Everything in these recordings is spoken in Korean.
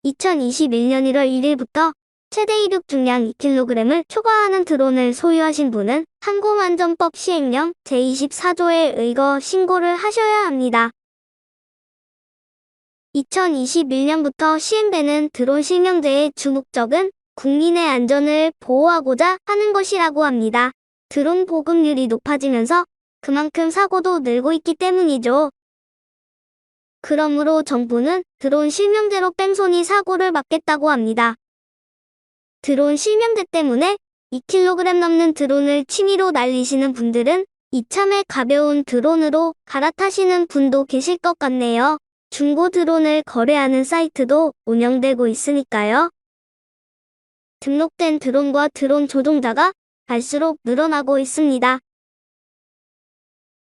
2021년 1월 1일부터 최대 이륙 중량 2kg을 초과하는 드론을 소유하신 분은 항공안전법 시행령 제24조에 의거 신고를 하셔야 합니다. 2021년부터 시행되는 드론 실명제의 주 목적은 국민의 안전을 보호하고자 하는 것이라고 합니다. 드론 보급률이 높아지면서 그만큼 사고도 늘고 있기 때문이죠. 그러므로 정부는 드론 실명제로 뺑소니 사고를 막겠다고 합니다. 드론 실명제 때문에 2kg 넘는 드론을 취미로 날리시는 분들은 이참에 가벼운 드론으로 갈아타시는 분도 계실 것 같네요. 중고 드론을 거래하는 사이트도 운영되고 있으니까요. 등록된 드론과 드론 조종자가 갈수록 늘어나고 있습니다.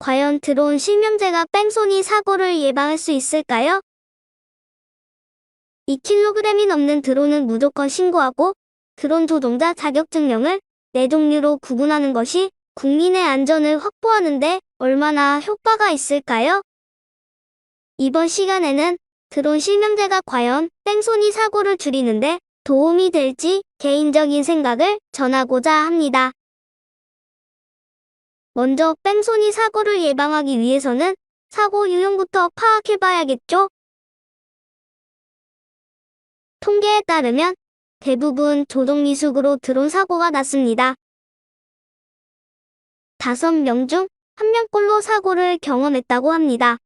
과연 드론 실명제가 뺑소니 사고를 예방할 수 있을까요? 2kg이 넘는 드론은 무조건 신고하고 드론 조종자 자격증명을 4종류로 구분하는 것이 국민의 안전을 확보하는 데 얼마나 효과가 있을까요? 이번 시간에는 드론 실명제가 과연 뺑소니 사고를 줄이는데 도움이 될지 개인적인 생각을 전하고자 합니다. 먼저 뺑소니 사고를 예방하기 위해서는 사고 유형부터 파악해봐야겠죠? 통계에 따르면 대부분 조종미숙으로 드론 사고가 났습니다. 5명 중 1명꼴로 사고를 경험했다고 합니다.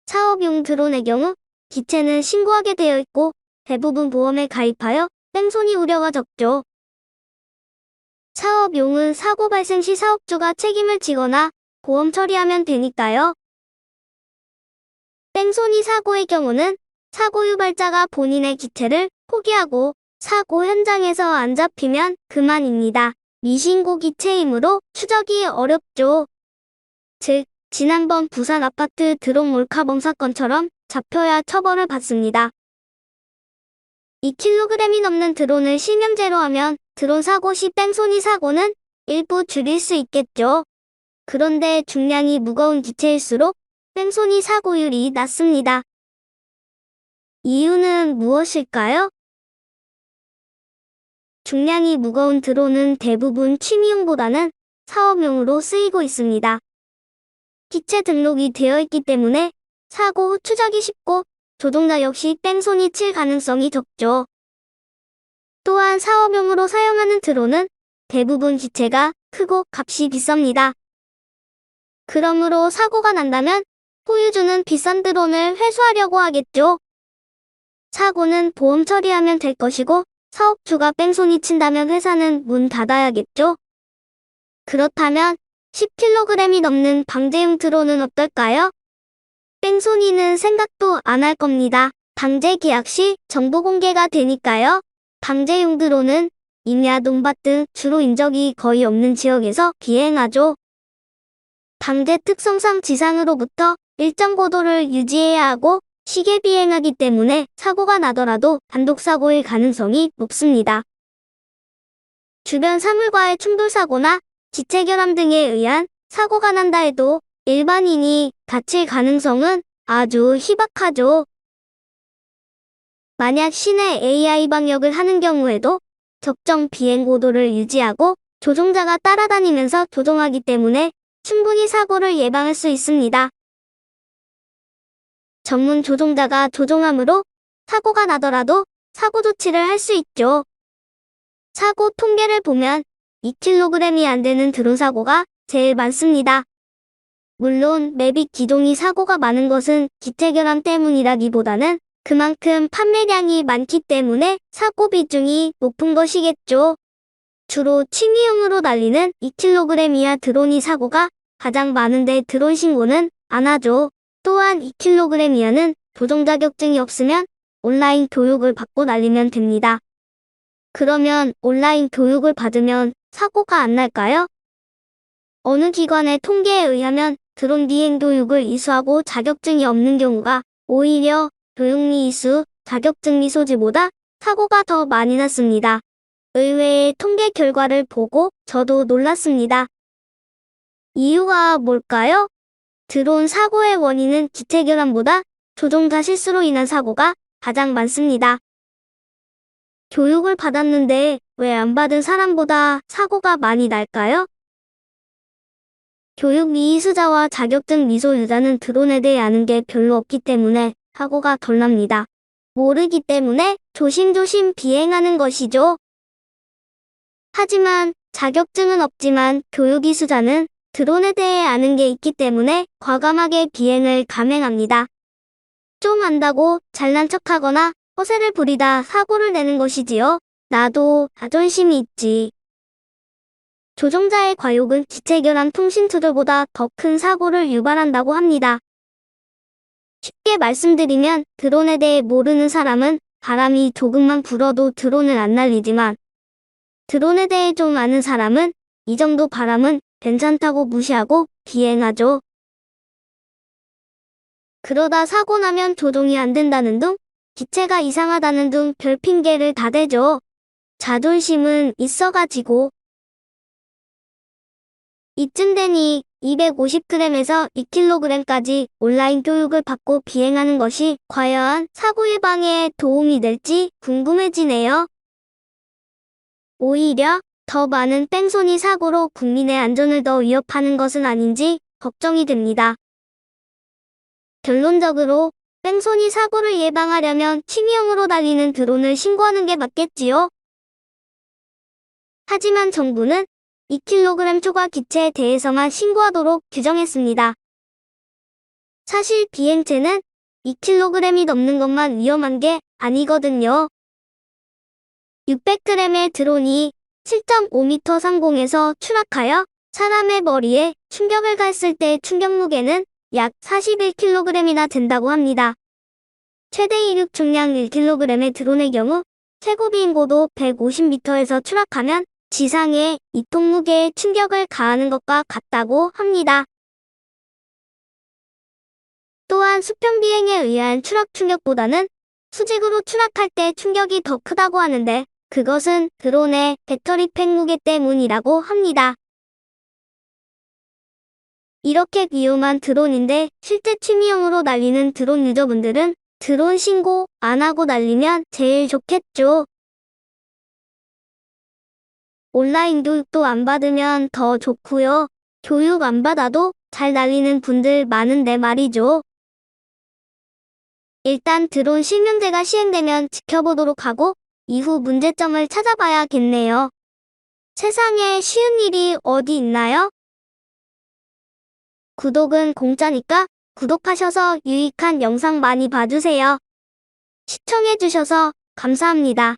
사업용 드론의 경우 기체는 신고하게 되어 있고 대부분 보험에 가입하여 뺑소니 우려가 적죠. 사업용은 사고 발생 시 사업주가 책임을 지거나 보험 처리하면 되니까요. 뺑소니 사고의 경우는 사고 유발자가 본인의 기체를 포기하고 사고 현장에서 안 잡히면 그만입니다. 미신고 기체이므로 추적이 어렵죠. 즉, 지난번 부산 아파트 드론 몰카범 사건처럼 잡혀야 처벌을 받습니다. 2kg이 넘는 드론을 실명제로 하면 드론 사고 시 뺑소니 사고는 일부 줄일 수 있겠죠. 그런데 중량이 무거운 기체일수록 뺑소니 사고율이 낮습니다. 이유는 무엇일까요? 중량이 무거운 드론은 대부분 취미용보다는 사업용으로 쓰이고 있습니다. 기체 등록이 되어 있기 때문에 사고 후 추적이 쉽고 조종자 역시 뺑소니 칠 가능성이 적죠. 또한 사업용으로 사용하는 드론은 대부분 기체가 크고 값이 비쌉니다. 그러므로 사고가 난다면 소유주는 비싼 드론을 회수하려고 하겠죠. 사고는 보험 처리하면 될 것이고 사업주가 뺑소니 친다면 회사는 문 닫아야겠죠. 그렇다면 10kg이 넘는 방제용 드론은 어떨까요? 뺑소니는 생각도 안 할 겁니다. 방제 계약 시 정보 공개가 되니까요. 방제용 드론은 임야, 논밭 등 주로 인적이 거의 없는 지역에서 비행하죠. 방제 특성상 지상으로부터 일정 고도를 유지해야 하고 시계 비행하기 때문에 사고가 나더라도 단독 사고일 가능성이 높습니다. 주변 사물과의 충돌 사고나 지체 결함 등에 의한 사고가 난다 해도 일반인이 다칠 가능성은 아주 희박하죠. 만약 시내 AI 방역을 하는 경우에도 적정 비행 고도를 유지하고 조종자가 따라다니면서 조종하기 때문에 충분히 사고를 예방할 수 있습니다. 전문 조종자가 조종함으로 사고가 나더라도 사고 조치를 할 수 있죠. 사고 통계를 보면 2kg이 안 되는 드론 사고가 제일 많습니다. 물론 매빅 기동이 사고가 많은 것은 기체 결함 때문이라기보다는 그만큼 판매량이 많기 때문에 사고 비중이 높은 것이겠죠. 주로 취미용으로 날리는 2kg 이하 드론이 사고가 가장 많은데 드론 신고는 안 하죠. 또한 2kg 이하는 조종 자격증이 없으면 온라인 교육을 받고 날리면 됩니다. 그러면 온라인 교육을 받으면 사고가 안 날까요? 어느 기관의 통계에 의하면 드론 비행 교육을 이수하고 자격증이 없는 경우가 오히려 교육미 이수, 자격증미 소지보다 사고가 더 많이 났습니다. 의외의 통계 결과를 보고 저도 놀랐습니다. 이유가 뭘까요? 드론 사고의 원인은 기체 결함보다 조종자 실수로 인한 사고가 가장 많습니다. 교육을 받았는데 왜 안 받은 사람보다 사고가 많이 날까요? 교육 미수자와 자격증 미소 유자는 드론에 대해 아는 게 별로 없기 때문에 사고가 덜 납니다. 모르기 때문에 조심조심 비행하는 것이죠. 하지만 자격증은 없지만 교육 이수자는 드론에 대해 아는 게 있기 때문에 과감하게 비행을 감행합니다. 좀 안다고 잘난 척하거나 허세를 부리다 사고를 내는 것이지요. 나도 자존심이 있지. 조종자의 과욕은 기체 결함 통신 투들보다 더 큰 사고를 유발한다고 합니다. 쉽게 말씀드리면 드론에 대해 모르는 사람은 바람이 조금만 불어도 드론을 안 날리지만 드론에 대해 좀 아는 사람은 이 정도 바람은 괜찮다고 무시하고 비행하죠. 그러다 사고 나면 조종이 안 된다는 둥, 기체가 이상하다는 둥 별 핑계를 다 대죠. 자존심은 있어가지고. 이쯤 되니 250g에서 2kg까지 온라인 교육을 받고 비행하는 것이 과연 사고 예방에 도움이 될지 궁금해지네요. 오히려 더 많은 뺑소니 사고로 국민의 안전을 더 위협하는 것은 아닌지 걱정이 됩니다. 결론적으로 뺑소니 사고를 예방하려면 취미용으로 달리는 드론을 신고하는 게 맞겠지요. 하지만 정부는 2kg 초과 기체에 대해서만 신고하도록 규정했습니다. 사실 비행체는 2kg이 넘는 것만 위험한 게 아니거든요. 600g의 드론이 7.5m 상공에서 추락하여 사람의 머리에 충격을 가했을 때 충격 무게는 약 41kg이나 된다고 합니다. 최대 이륙 중량 1kg의 드론의 경우 최고 비행고도 150m에서 추락하면 지상에 이톤 무게의 충격을 가하는 것과 같다고 합니다. 또한 수평 비행에 의한 추락 충격보다는 수직으로 추락할 때 충격이 더 크다고 하는데 그것은 드론의 배터리 팩 무게 때문이라고 합니다. 이렇게 위험한 드론인데 실제 취미용으로 날리는 드론 유저분들은 드론 신고 안 하고 날리면 제일 좋겠죠. 온라인 교육도 안 받으면 더 좋고요. 교육 안 받아도 잘 날리는 분들 많은데 말이죠. 일단 드론 실명제가 시행되면 지켜보도록 하고 이후 문제점을 찾아봐야겠네요. 세상에 쉬운 일이 어디 있나요? 구독은 공짜니까 구독하셔서 유익한 영상 많이 봐주세요. 시청해주셔서 감사합니다.